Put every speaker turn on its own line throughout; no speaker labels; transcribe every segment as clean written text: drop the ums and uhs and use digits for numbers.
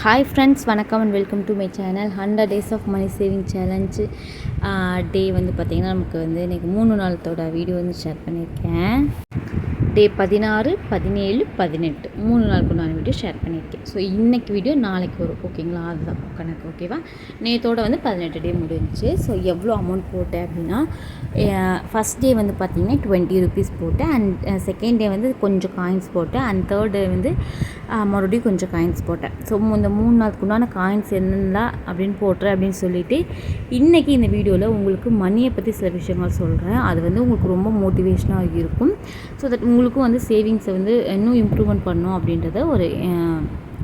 Hi friends, வணக்கம் and welcome to my channel 100 days of money saving challenge. Day வந்து பார்த்திங்கன்னா நமக்கு வந்து இன்றைக்கி 3 நாளத்தோட வீடியோ வந்து ஷேர் பண்ணியிருக்கேன். டே 16, 17, 18 3 நாளுக்கு நான் வீடியோ ஷேர் பண்ணியிருக்கேன். ஸோ இன்றைக்கி வீடியோ நாளைக்கு வரும், ஓகேங்களா? அதுதான் கணக்கு, ஓகேவா? நேற்றோட வந்து 18 டே முடிஞ்சிச்சு. ஸோ எவ்வளோ அமௌண்ட் போட்டேன் அப்படின்னா, ஃபஸ்ட் டே வந்து பார்த்திங்கன்னா 20 ருபீஸ் போட்டேன். அண்ட் செகண்ட் டே வந்து கொஞ்சம் காயின்ஸ் போட்டேன். அண்ட் தேர்ட் டே வந்து மறுபடியும் கொஞ்சம் காயின்ஸ் போட்டேன். ஸோ இந்த 3 நாளுக்கு உண்டான காயின்ஸ் என்னென்னலாம் அப்படின்னு போட்டுறேன் அப்படின்னு சொல்லிவிட்டு இன்றைக்கி இந்த வீடியோவில் உங்களுக்கு மணியை பற்றி சில விஷயங்கள் சொல்கிறேன். அது வந்து உங்களுக்கு ரொம்ப மோட்டிவேஷனாக இருக்கும். ஸோ தட் உங்களுக்கும் வந்து சேவிங்ஸை வந்து இன்னும் இம்ப்ரூவ்மெண்ட் பண்ணணும் அப்படின்றத ஒரு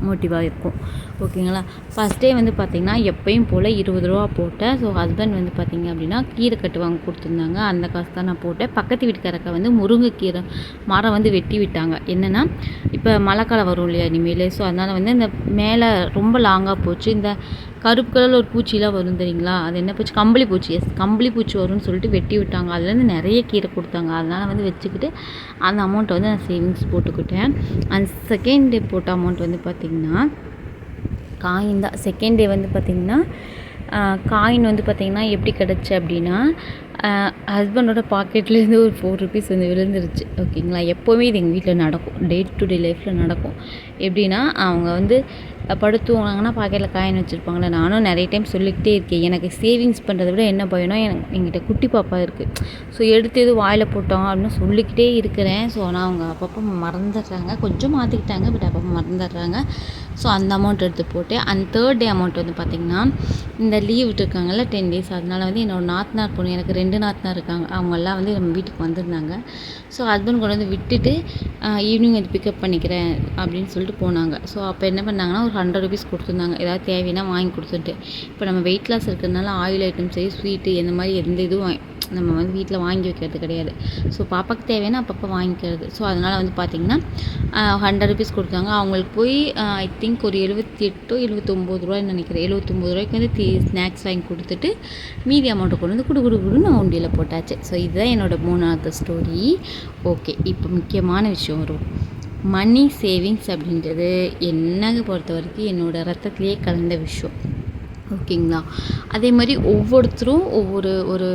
மோட்டிவாக இருக்கும், ஓகேங்களா? ஃபஸ்ட் டே வந்து பார்த்திங்கன்னா எப்பயும் போல் 20 ரூபா போட்டேன். ஸோ ஹஸ்பண்ட் வந்து பார்த்திங்க அப்படின்னா கீரை கட்டு வாங்க கொடுத்துருந்தாங்க. அந்த காசு தான் நான் போட்டேன். பக்கத்து வீட்டுக்காரக்க வந்து முருங்கைக்கீரை மரம் வந்து வெட்டி விட்டாங்க. என்னென்னா இப்போ மழைக்காலம் வரும் இல்லையா இனிமேல். ஸோ அதனால் வந்து இந்த மேலே ரொம்ப லாங்காக போச்சு. இந்த கருப்பு கலரில் ஒரு பூச்சிலாம் வரும் தெரியுங்களா? அது என்ன பூச்சி? கம்பளி பூச்சி. கம்பளி பூச்சி வரும்னு சொல்லிட்டு வெட்டி விட்டாங்க. அதுலேருந்து நிறைய கீரை கொடுத்தாங்க. அதனால் வந்து வச்சுக்கிட்டு அந்த அமௌண்ட்டை வந்து நான் சேவிங்ஸ் போட்டுக்கிட்டேன். அண்ட் செகண்ட் டே போட்ட அமௌண்ட் வந்து பார்த்திங்கன்னா காயின் தான். செகண்ட் டே வந்து பார்த்திங்கன்னா காயின் வந்து பார்த்திங்கன்னா எப்படி கிடச்சி அப்படின்னா, ஹஸ்பண்டோட பாக்கெட்லேருந்து ஒரு 4 ருபீஸ் வந்து விழுந்துருச்சு, ஓகேங்களா? எப்போவுமே இது எங்கள் வீட்டில் நடக்கும், டே டு டே லைஃப்பில் நடக்கும். எப்படின்னா அவங்க வந்து படுத்துவாங்கன்னா பாக்கெட்டில் காயின் வச்சுருப்பாங்களே. நானும் நிறைய டைம் சொல்லிக்கிட்டே இருக்கேன், எனக்கு சேவிங்ஸ் பண்ணுறதை விட என்ன பயம்னா எங்கிட்ட குட்டி பாப்பா இருக்குது. ஸோ எடுத்து எதுவும் வாயில் போட்டோம் அப்படின்னு சொல்லிக்கிட்டே இருக்கிறேன். ஸோ ஆனால் அவங்க அப்பப்போ மறந்துடுறாங்க. கொஞ்சம் மாற்றிக்கிட்டாங்க, பட் அப்பப்போ மறந்துடுறாங்க. ஸோ அந்த அமௌண்ட் எடுத்து போட்டேன். அண்ட் தேர்ட் டே அமௌண்ட் வந்து பார்த்திங்கன்னா, இந்த லீவ் விட்டுருக்காங்கல்ல 10 டேஸ், அதனால் வந்து என்னோடய நாத்தனார் பொண்ணு, எனக்கு 2 நாத்தனார் இருக்காங்க, அவங்கெல்லாம் வந்து நம்ம வீட்டுக்கு வந்திருந்தாங்க. ஸோ ஹஸ்பண்ட் கொண்டு வந்து விட்டுட்டு ஈவினிங் வந்து பிக்கப் பண்ணிக்கிறேன் அப்படின்னு சொல்லிட்டு போனாங்க. ஸோ அப்போ என்ன பண்ணாங்கன்னா ஒரு 100 ருபீஸ் கொடுத்துருந்தாங்க. ஏதாவது தேவைன்னா வாங்கி கொடுத்துட்டு. இப்போ நம்ம வெயிட் லாஸ் இருக்கிறதுனால ஆயில் ஐட்டம் சரி, ஸ்வீட்டு இந்த மாதிரி எந்த இதுவும் நம்ம வந்து வீட்டில் வாங்கி வைக்கிறது கிடையாது. ஸோ பாப்பாவுக்கு தேவைன்னா அப்பப்போ வாங்கிக்கிறது. ஸோ அதனால் வந்து பார்த்திங்கன்னா 100 ருபீஸ் கொடுத்தாங்க. அவங்களுக்கு போய் ஐ திங்க் ஒரு 78 79 ரூபாய்ன்னு நினைக்கிறேன். 79 ரூபாய்க்கு வந்து ஸ்நாக்ஸ் வாங்கி கொடுத்துட்டு மீதி அமௌண்ட்டை கொண்டு வந்து குடுன்னு நான் உண்டியில் போட்டாச்சு. ஸோ இதுதான் என்னோடய 3வது ஸ்டோரி. ஓகே, இப்போ முக்கியமான விஷயம் வரும். மணி சேவிங்ஸ் அப்படின்றது என்னங்க பொறுத்த வரைக்கும் என்னோடய ரத்தத்துலேயே கலந்த விஷயம், ஓகேங்களா? அதே மாதிரி ஒவ்வொருத்தரும் ஒரு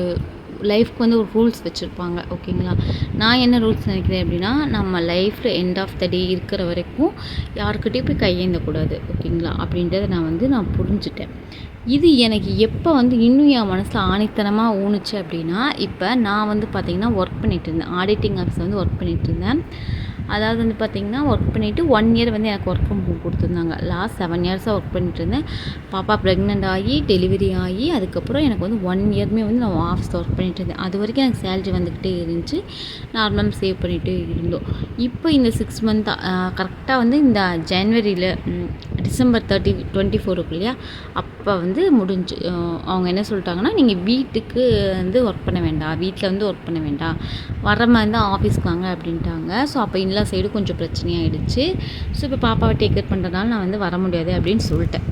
லைஃப்க்கு வந்து ஒரு ரூல்ஸ் வச்சுருப்பாங்க, ஓகேங்களா? நான் என்ன ரூல்ஸ் நினைக்கிறேன் அப்படின்னா, நம்ம லைஃப்பில் எண்ட் ஆஃப் த டே இருக்கிற வரைக்கும் யாருக்கிட்டையும் போய் கையேந்தக்கூடாது, ஓகேங்களா? அப்படின்றத நான் புரிஞ்சுட்டேன். இது எனக்கு எப்போ வந்து இன்னும் என் மனசில் ஆணித்தனமாக ஊனுச்சு அப்படின்னா, இப்போ நான் வந்து பார்த்திங்கன்னா ஒர்க் பண்ணிகிட்டு இருந்தேன், ஆடிட்டிங் ஆஃபீஸில் வந்து ஒர்க் பண்ணிகிட்டு இருந்தேன். அதாவது வந்து பார்த்திங்கன்னா ஒர்க் பண்ணிவிட்டு 1 இயர் வந்து எனக்கு ஒர்க் ஃப்ரம் ஹோம் கொடுத்துருந்தாங்க. லாஸ்ட் 7 இயர்ஸாக ஒர்க் பண்ணிகிட்டு இருந்தேன். பாப்பா ப்ரெக்னென்ட் ஆகி டெலிவரி ஆகி அதுக்கப்புறம் எனக்கு வந்து 1 இயருமே வந்து நான் ஆஃபீஸில் ஒர்க் பண்ணிகிட்டு இருந்தேன். அது வரைக்கும் எனக்கு சேலரி வந்துக்கிட்டே இருந்துச்சு, நார்மலாக சேவ் பண்ணிகிட்டே இருந்தோம். இப்போ இந்த 6 மந்த்தாக கரெக்டாக வந்து இந்த ஜனவரியில் டிசம்பர் 24 இருக்கு இல்லையா, அப்போ வந்து முடிஞ்சு. அவங்க என்ன சொல்லிட்டாங்கன்னா, நீங்கள் வீட்டுக்கு வந்து ஒர்க் பண்ண வேண்டாம், வீட்டில் வந்து ஒர்க் பண்ண வேண்டாம், வர மாதிரி இருந்தால் ஆஃபீஸ்க்கு வாங்க அப்படின்ட்டாங்க. ஸோ அப்போ எல்லா சைடும் கொஞ்சம் பிரச்சனையாகிடுச்சு. ஸோ இப்போ பாப்பாவை டேக் கேர் பண்ணுறதுனால நான் வந்து வர முடியாது அப்படின்னு சொல்லிட்டேன்.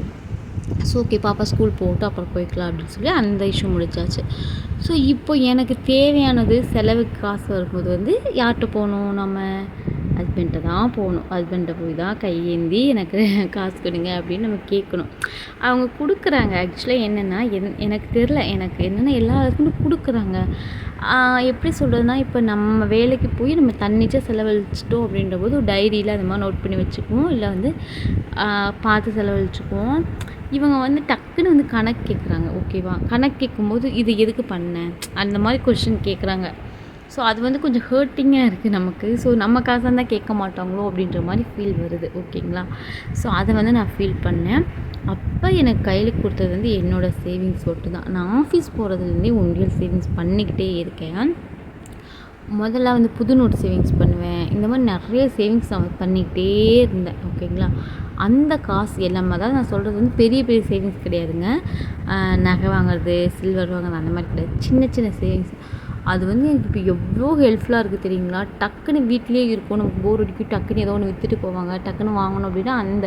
ஸோ ஓகே, பாப்பா ஸ்கூல் போட்டு அப்புறம் போய்க்கலாம் அப்படின்னு சொல்லி அந்த இஷ்யூ முடிச்சாச்சு. ஸோ இப்போ எனக்கு தேவையானது செலவுக்கு காசு வரும்போது வந்து யார்கிட்ட போகணும்? நம்ம ஹஸ்பண்ட்டை தான் போகணும். ஹஸ்பண்ட்டை போய் தான் கையேந்தி எனக்கு காசு கொடுங்க அப்படின்னு நம்ம கேட்கணும். அவங்க கொடுக்குறாங்க. ஆக்சுவலாக என்னென்னா எனக்கு தெரில, எனக்கு என்னென்னா எல்லாருக்குமே கொடுக்குறாங்க. எப்படி சொல்கிறதுனா, இப்போ நம்ம வேலைக்கு போய் நம்ம தன்னிச்சையாக செலவழிச்சிட்டோம் அப்படின்ற போது ஒரு டைரியில் அது மாதிரி நோட் பண்ணி வச்சுக்குவோம், இல்லை வந்து பார்த்து செலவழிச்சுக்குவோம். இவங்க வந்து டக்குன்னு வந்து கணக்கு கேட்குறாங்க, ஓகேவா? கணக்கு கேட்கும்போது இது எதுக்கு பண்ணேன் அந்த மாதிரி கொஷின் கேட்குறாங்க. ஸோ அது வந்து கொஞ்சம் ஹர்ட்டிங்காக இருக்குது நமக்கு. ஸோ நம்ம காசாக இருந்தால் கேட்க மாட்டாங்களோ அப்படின்ற மாதிரி ஃபீல் வருது, ஓகேங்களா? ஸோ அதை வந்து நான் ஃபீல் பண்ணேன். அப்போ எனக்கு கையில் கொடுத்தது வந்து என்னோடய சேவிங்ஸ் மட்டும் தான். நான் ஆஃபீஸ் போகிறதுலேருந்தே உண்டியல் சேவிங்ஸ் பண்ணிக்கிட்டே இருக்கேன். முதல்ல வந்து புது நோட் சேவிங்ஸ் பண்ணுவேன். இந்த மாதிரி நிறைய சேவிங்ஸ் நான் பண்ணிக்கிட்டே இருந்தேன், ஓகேங்களா? அந்த காசு எல்லாமே, அதாவது நான் சொல்கிறது வந்து பெரிய பெரிய சேவிங்ஸ் கிடையாதுங்க. நகை வாங்குறது, சில்வர் வாங்குறது அந்த மாதிரி கிடையாது. சின்ன சின்ன சேவிங்ஸ். அது வந்து எனக்கு இப்போ எவ்வளோ ஹெல்ப்ஃபுல்லாக இருக்குது தெரியுங்களா? டக்குன்னு வீட்டிலேயே இருக்கும், நமக்கு போர் அடிக்கும், டக்குன்னு ஏதோ ஒன்று விற்றுட்டு போவாங்க, டக்குன்னு வாங்கணும் அப்படின்னா அந்த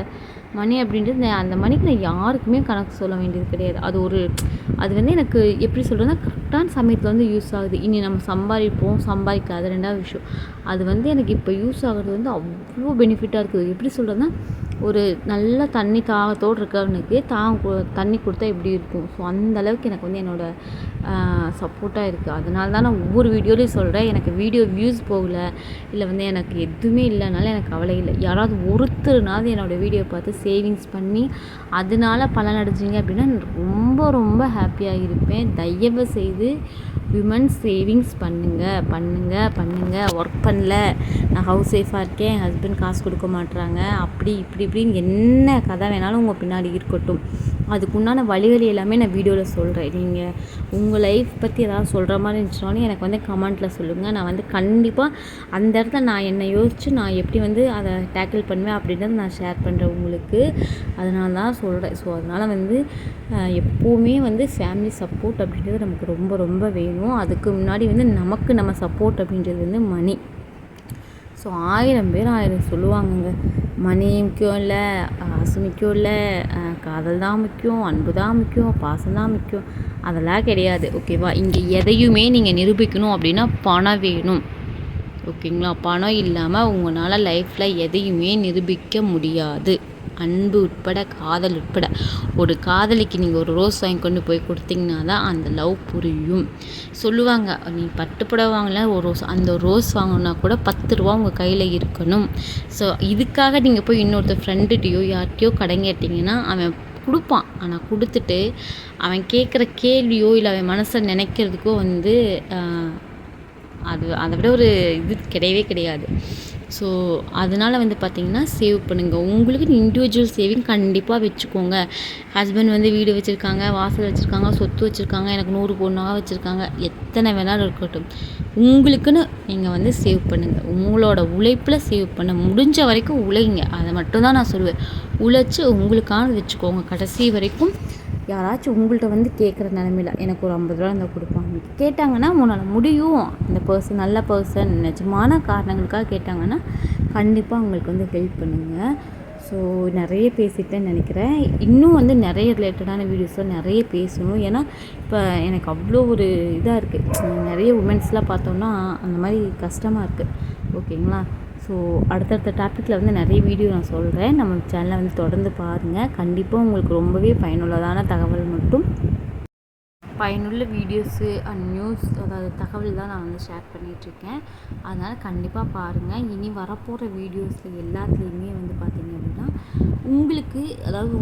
மணி அப்படின்றது அந்த மணிக்கு நான் யாருக்குமே கணக்கு சொல்ல வேண்டியது கிடையாது. அது வந்து எனக்கு எப்படி சொல்கிறதுனா, கரெக்டான சமயத்தில் வந்து யூஸ் ஆகுது. இனி நம்ம சம்பாதிக்காத 2வது விஷயம். அது வந்து எனக்கு இப்போ யூஸ் ஆகிறது வந்து அவ்வளோ பெனிஃபிட்டாக இருக்குது. எப்படி சொல்கிறதுனா, ஒரு நல்ல தண்ணி தாகத்தோடு இருக்கவனுக்கு தண்ணி கொடுத்தா எப்படி இருக்கும். ஸோ அந்தளவுக்கு எனக்கு வந்து என்னோடய சப்போர்ட்டாக இருக்குது. அதனால தான் நான் ஒவ்வொரு வீடியோலையும் சொல்கிறேன், எனக்கு வீடியோ வியூஸ் போகல, இல்லை வந்து எனக்கு எதுவுமே இல்லைனாலும் எனக்கு கவலை இல்லை. யாராவது ஒருத்தருனாவது என்னோடய வீடியோ பார்த்து சேவிங்ஸ் பண்ணி அதனால பலனடைஞ்சிங்க அப்படின்னா ரொம்ப ரொம்ப ஹாப்பியாக இருப்பேன். தயவு செய்து விமன்ஸ் சேவிங்ஸ் பண்ணுங்கள். ஒர்க் பண்ணல, நான் ஹவுஸ் ஒய்ஃபாக இருக்கேன், என் ஹஸ்பண்ட் காசு கொடுக்க மாட்றாங்க, அப்படி இப்படின்னு என்ன கதை வேணாலும் உங்கள் பின்னாடி இருக்கட்டும். அதுக்குண்டான வழிகள் எல்லாமே நான் வீடியோவில் சொல்கிறேன். நீங்கள் உங்கள் லைஃப் பற்றி ஏதாவது சொல்கிற மாதிரி இருந்துச்சுனாலும் எனக்கு வந்து கமெண்ட்டில் சொல்லுங்கள். நான் வந்து கண்டிப்பாக அந்த இடத்துல நான் என்னை யோசித்து நான் எப்படி வந்து அதை டேக்கிள் பண்ணுவேன் அப்படின்றத நான் ஷேர் பண்ணுறேன் உங்களுக்கு. அதனால தான் சொல்கிறேன். ஸோ அதனால் வந்து எப்போவுமே வந்து ஃபேமிலி சப்போர்ட் அப்படின்றது நமக்கு ரொம்ப ரொம்ப வேணும். அதுக்கு முன்னாடி வந்து நம்ம சப்போர்ட் அப்படின்றது வந்து மணி. ஸோ 1000 பேர் 1000 சொல்லுவாங்கங்க. மணி முக்கியம் இல்லை, காசு முக்கியம் இல்லை, காதல் தான் முக்கியம், அன்பு தான் முக்கியம், பாசம் தான் முக்கியம், அதெல்லாம் கிடையாது. ஓகேவா? இங்கே எதையுமே நீங்கள் நிரூபிக்கணும் அப்படின்னா பணம் வேணும். ஓகேங்களா? பணம் இல்லாமல் உங்களால் லைஃப்பில் எதையுமே நிரூபிக்க முடியாது. அன்பு உட்பட, காதல் உட்பட. ஒரு காதலிக்கு நீங்கள் ஒரு ரோஸ் வாங்கி கொண்டு போய் கொடுத்தீங்கன்னா தான் அந்த லவ் புரியும். சொல்லுவாங்க, நீ பட்டுப்புடவை வாங்கல, ஒரு ரோஸ், அந்த ரோஸ் வாங்கினா கூட 10 ரூபா உங்கள் கையில் இருக்கணும். ஸோ இதுக்காக நீங்கள் போய் இன்னொருத்தர் ஃப்ரெண்டுகிட்டையோ யார்கிட்டையோ கடன் கேட்டிங்கன்னா அவன் கொடுப்பான். ஆனால் கொடுத்துட்டு அவன் கேட்குற கேள்வியோ இல்லை அவன் மனசை நினைக்கிறதுக்கோ வந்து அதை விட ஒரு இது கிடையவே கிடையாது. ஸோ அதனால் வந்து பார்த்திங்கன்னா சேவ் பண்ணுங்கள். உங்களுக்கு இண்டிவிஜுவல் சேவிங் கண்டிப்பாக வச்சுக்கோங்க. ஹஸ்பண்ட் வந்து வீடு வச்சுருக்காங்க, வாசல் வச்சுருக்காங்க, சொத்து வச்சுருக்காங்க, எனக்கு 100 பொண்ணாக வச்சுருக்காங்க, எத்தனை வேணாலும் இருக்கட்டும், உங்களுக்குன்னு நீங்கள் வந்து சேவ் பண்ணுங்கள். உங்களோட உழைப்பில் சேவ் பண்ண முடிஞ்ச வரைக்கும் உழைங்க. அதை மட்டும்தான் நான் சொல்லுவேன். உழைச்சி உங்களுக்கானது வச்சுக்கோங்க கடைசி வரைக்கும். யாராச்சும் உங்கள்கிட்ட வந்து கேட்குற நிலமையில் எனக்கு ஒரு 50 ரூபா இருந்தால் கொடுப்பாங்க கேட்டாங்கன்னா உன்னால் முடியும், அந்த பர்சன் நல்ல பர்சன் நிஜமான காரணங்களுக்காக கேட்டாங்கன்னா கண்டிப்பாக உங்களுக்கு வந்து ஹெல்ப் பண்ணுங்கள். ஸோ நிறைய பேசிட்டேன்னு நினைக்கிறேன். இன்னும் வந்து நிறைய ரிலேட்டடான வீடியோஸ்லாம் நிறைய பேசணும். ஏன்னா இப்போ எனக்கு அவ்வளோ ஒரு இதாக இருக்குது. நிறைய உமன்ஸ்லாம் பார்த்தோன்னா அந்த மாதிரி கஷ்டமாக இருக்குது. ஓகேங்களா? ஸோ அடுத்தடுத்த டாப்பிக்கில் வந்து நிறைய வீடியோ நான் சொல்கிறேன். நம்ம சேனலை வந்து தொடர்ந்து பாருங்கள். கண்டிப்பாக உங்களுக்கு ரொம்பவே பயனுள்ளதான தகவல் மட்டும் பயனுள்ள வீடியோஸு அண்ட் நியூஸ், அதாவது தகவல் தான் நான் வந்து ஷேர் பண்ணிகிட்ருக்கேன். அதனால் கண்டிப்பாக பாருங்கள். இனி வரப்போகிற வீடியோஸில் எல்லாத்துலேயுமே வந்து பார்த்திங்க அப்படின்னா உங்களுக்கு அதாவது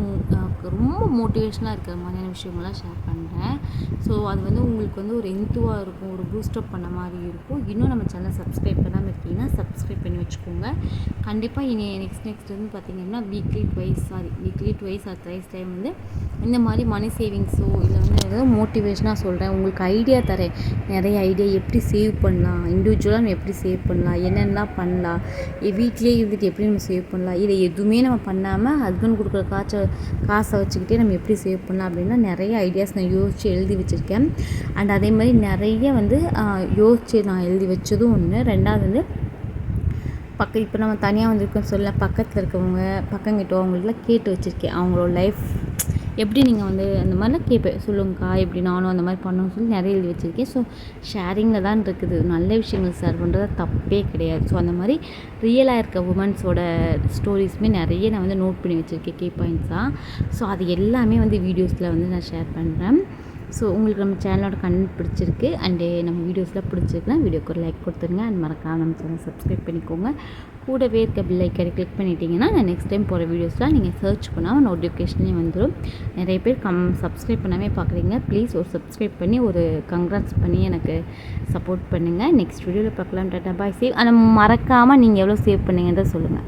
ரொம்ப மோட்டிவேஷனாக இருக்கிற மாதிரியான விஷயங்கள்லாம் ஷேர் பண்ணுறேன். ஸோ அது வந்து உங்களுக்கு வந்து ஒரு எந்துவாக இருக்கும், ஒரு பூஸ்டப் பண்ண மாதிரி இருக்கும். இன்னும் நம்ம சேனலை சப்ஸ்கிரைப் பண்ணாமல் இருக்கீங்கன்னா சப்ஸ்கிரைப் பண்ணி வச்சுக்கோங்க. கண்டிப்பாக இனி நெக்ஸ்ட் வந்து பார்த்திங்கன்னா weekly twice or thrice time வந்து இந்த மாதிரி மணி சேவிங்ஸோ இல்லை வந்து ஏதாவது மோட்டிவேஷனாக சொல்கிறேன். உங்களுக்கு ஐடியா தரேன், நிறைய ஐடியா எப்படி சேவ் பண்ணலாம், இண்டிவிஜுவலாக நம்ம எப்படி சேவ் பண்ணலாம், என்னென்னலாம் பண்ணலாம், வீட்லேயே இருந்துட்டு எப்படி நம்ம சேவ் பண்ணலாம், இதை எதுவுமே நம்ம பண்ணாமல் ஹஸ்பண்ட் கொடுக்குற காசை வச்சுக்கிட்டே நம்ம எப்படி சேவ் பண்ணலாம் அப்படின்னா நிறைய ஐடியாஸ் நான் யோசித்து எழுதி வச்சுருக்கேன். அண்ட் அதே மாதிரி நிறைய வந்து யோசித்து நான் எழுதி வச்சதும் ஒன்று. ரெண்டாவது வந்து இப்போ நம்ம தனியாக வந்திருக்கோன்னு சொல்ல பக்கத்தில் இருக்கவங்க பக்கங்கிட்ட அவங்களுக்குலாம் கேட்டு வச்சுருக்கேன். அவங்களோட லைஃப் எப்படி நீங்கள் வந்து அந்த மாதிரிலாம் கேட்பேன், சொல்லுங்கக்கா எப்படி நானும் அந்த மாதிரி பண்ணணும்னு சொல்லி நிறைய எழுதி வச்சுருக்கேன். ஸோ ஷேரிங்கில் தான் இருக்குது. நல்ல விஷயங்கள் ஷேர் பண்ணுறது தப்பே கிடையாது. ஸோ அந்த மாதிரி ரியலாக இருக்க உமன்ஸோட ஸ்டோரிஸுமே நிறைய நான் வந்து நோட் பண்ணி வச்சுருக்கேன் கீ பாயிண்ட்ஸாக. ஸோ அது எல்லாமே வந்து வீடியோஸில் வந்து நான் ஷேர் பண்ணுறேன். ஸோ உங்களுக்கு நம்ம சேனலோட கண்டென்ட் பிடிச்சிருக்கு அண்டு நம்ம வீடியோஸ்லாம் பிடிச்சிருக்குன்னா வீடியோக்கு ஒரு லைக் கொடுத்துருங்க. அண்ட் மறக்காம நம்ம சேனல் சப்ஸ்கிரைப் பண்ணிக்கோங்க. கூடவே இருக்க பெல் ஐக்கனை கிளிக் பண்ணிட்டீங்கன்னா நான் நெக்ஸ்ட் டைம் போகிற வீடியோஸ்லாம் நீங்கள் சர்ச் பண்ணாமல் நோட்டிஃபிகேஷன்லேயும் வந்துடும். நிறைய பேர் சப்ஸ்கிரைப் பண்ணாமே பார்க்குறீங்க. ப்ளீஸ் ஒரு சப்ஸ்கிரைப் பண்ணி ஒரு கங்க்ராட்ஸ் பண்ணி எனக்கு சப்போர்ட் பண்ணுங்கள். நெக்ஸ்ட் வீடியோவில் பார்க்கலாம். டாட்டா பாய். சேவ் ஆனால் மறக்காமல் நீங்கள் எவ்வளோ சேவ் பண்ணீங்கன்றதை சொல்லுங்கள்.